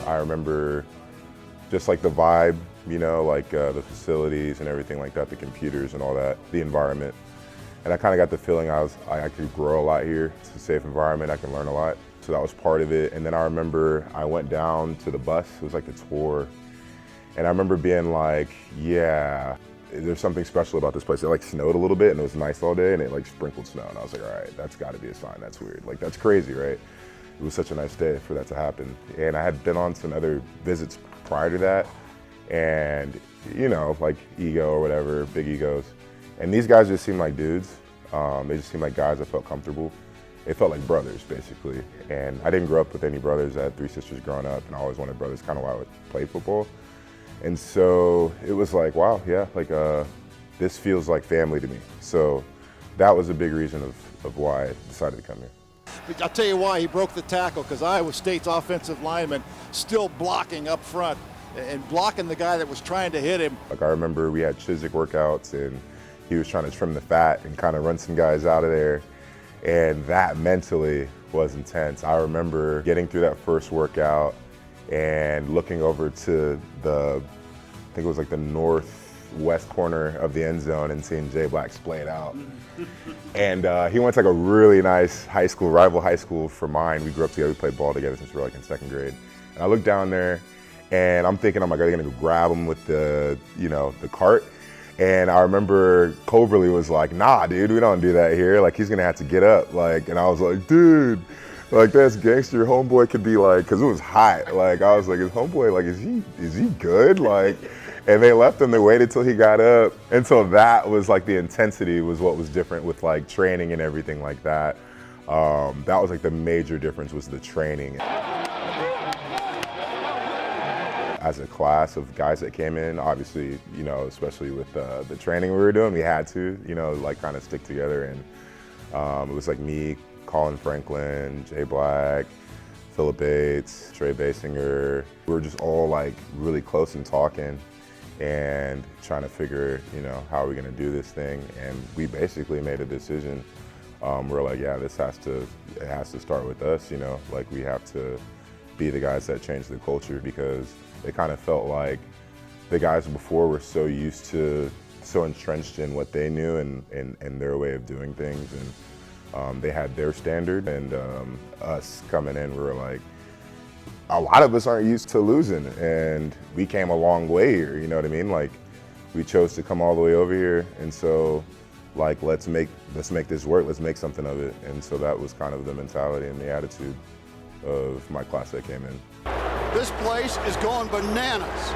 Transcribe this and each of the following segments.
I remember just like the vibe, you know, like the facilities and everything like that, the computers and all that, the environment. And I kind of got the feeling I could grow a lot here. It's a safe environment, I can learn a lot. So that was part of it. And then I remember I went down to the bus, it was like the tour. And I remember being like, yeah, there's something special about this place. It like snowed a little bit and it was nice all day and it like sprinkled snow. And I was like, all right, that's gotta be a sign, that's weird. Like that's crazy, right? It was such a nice day for that to happen. And I had been on some other visits prior to that. And you know, like ego or whatever, big egos. And these guys just seemed like dudes. They just seemed like guys that felt comfortable. They felt like brothers, basically. And I didn't grow up with any brothers. I had 3 sisters growing up, and I always wanted brothers, kind of why I played football. And so it was like, wow, yeah, like this feels like family to me. So that was a big reason of why I decided to come here. I'll tell you why he broke the tackle, because Iowa State's offensive lineman still blocking up front and blocking the guy that was trying to hit him. Like I remember we had Chiswick workouts and he was trying to trim the fat and kind of run some guys out of there. And that mentally was intense. I remember getting through that first workout and looking over to I think it was like the northwest corner of the end zone and seeing Jay Black splay it out. And he went to like a really nice high school, rival high school for mine. We grew up together, we played ball together since we were like in 2nd grade. And I looked down there and I'm thinking, I'm like, are they gonna go grab him with the cart? And I remember Coverly was like, nah, dude, we don't do that here. Like, he's gonna have to get up. Like, and I was like, dude, like that's gangster. Your homeboy could be like, cause it was hot. Like, I was like, his homeboy, like, is he good? Like, and they left him, they waited till he got up. And so that was like the intensity was what was different with like training and everything like that. That was like the major difference was the training. As a class of guys that came in, obviously, you know, especially with the training we were doing, we had to, you know, like kind of stick together. And it was like me, Colin Franklin, Jay Black, Philip Bates, Trey Basinger. We were just all like really close and talking and trying to figure, you know, how are we gonna do this thing? And we basically made a decision. We're like, yeah, it has to start with us, you know, like we have to be the guys that change the culture, because it kind of felt like the guys before were so used to, so entrenched in what they knew and their way of doing things, and they had their standard, and us coming in, we were like, a lot of us aren't used to losing, and we came a long way here, you know what I mean? Like, we chose to come all the way over here, and so, like, let's make this work, let's make something of it, and so that was kind of the mentality and the attitude of my class that came in. This place is going bananas.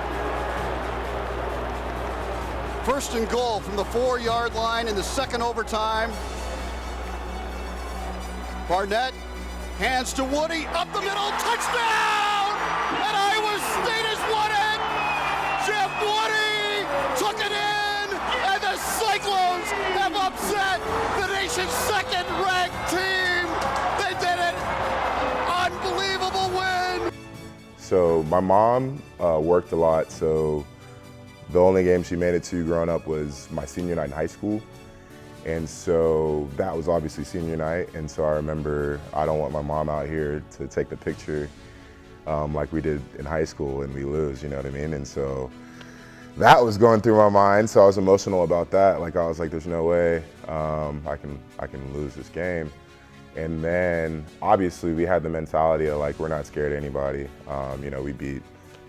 1st and goal from the 4-yard line in the 2nd overtime. Barnett hands to Woody, up the middle, touchdown! And Iowa State has won it! Jeff Woody took it in, and the Cyclones have upset the nation's 2nd-ranked team. They did it! Unbelievable win! So my mom worked a lot, so the only game she made it to growing up was my senior night in high school. And so that was obviously senior night, and so I remember I don't want my mom out here to take the picture like we did in high school and we lose, you know what I mean? And so that was going through my mind, so I was emotional about that. Like I was like, there's no way I can lose this game. And then obviously we had the mentality of like, we're not scared of anybody. You know, we beat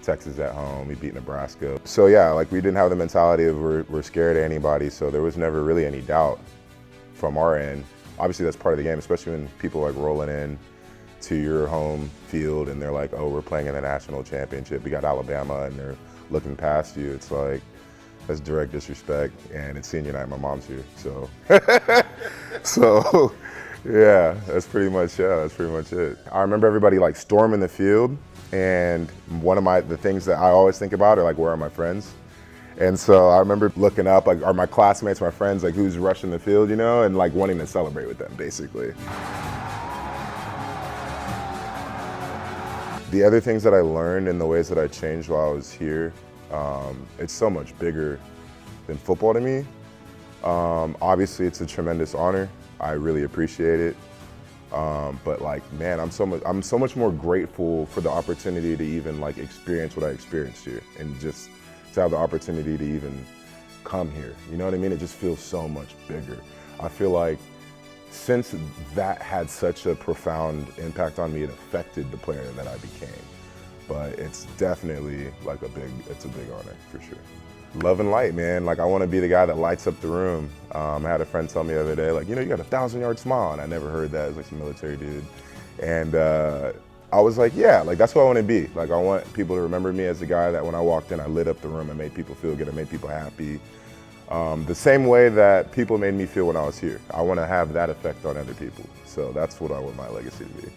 Texas at home, we beat Nebraska. So yeah, like we didn't have the mentality of we're scared of anybody, so there was never really any doubt from our end. Obviously that's part of the game, especially when people like rolling in to your home field and they're like, oh, we're playing in the national championship, we got Alabama, and they're looking past you. It's like, that's direct disrespect, and it's senior night, my mom's here, so. So, yeah, that's pretty much it. I remember everybody like storming the field, and one of the things that I always think about are like, where are my friends? And so I remember looking up, like, are my classmates, my friends, like who's rushing the field, you know, and like wanting to celebrate with them, basically. The other things that I learned and the ways that I changed while I was here, it's so much bigger than football to me. Obviously, it's a tremendous honor. I really appreciate it. But like, man, I'm so much more grateful for the opportunity to even like experience what I experienced here, and just to have the opportunity to even come here. You know what I mean? It just feels so much bigger. I feel like since that had such a profound impact on me, it affected the player that I became. But it's definitely like it's a big honor for sure. Love and light, man. Like, I want to be the guy that lights up the room. I had a friend tell me the other day, like, you know, you got a 1,000-yard smile, and I never heard that as like some military dude. And I was like, yeah, like that's what I want to be. Like, I want people to remember me as the guy that when I walked in, I lit up the room and made people feel good and made people happy. The same way that people made me feel when I was here. I want to have that effect on other people. So that's what I want my legacy to be.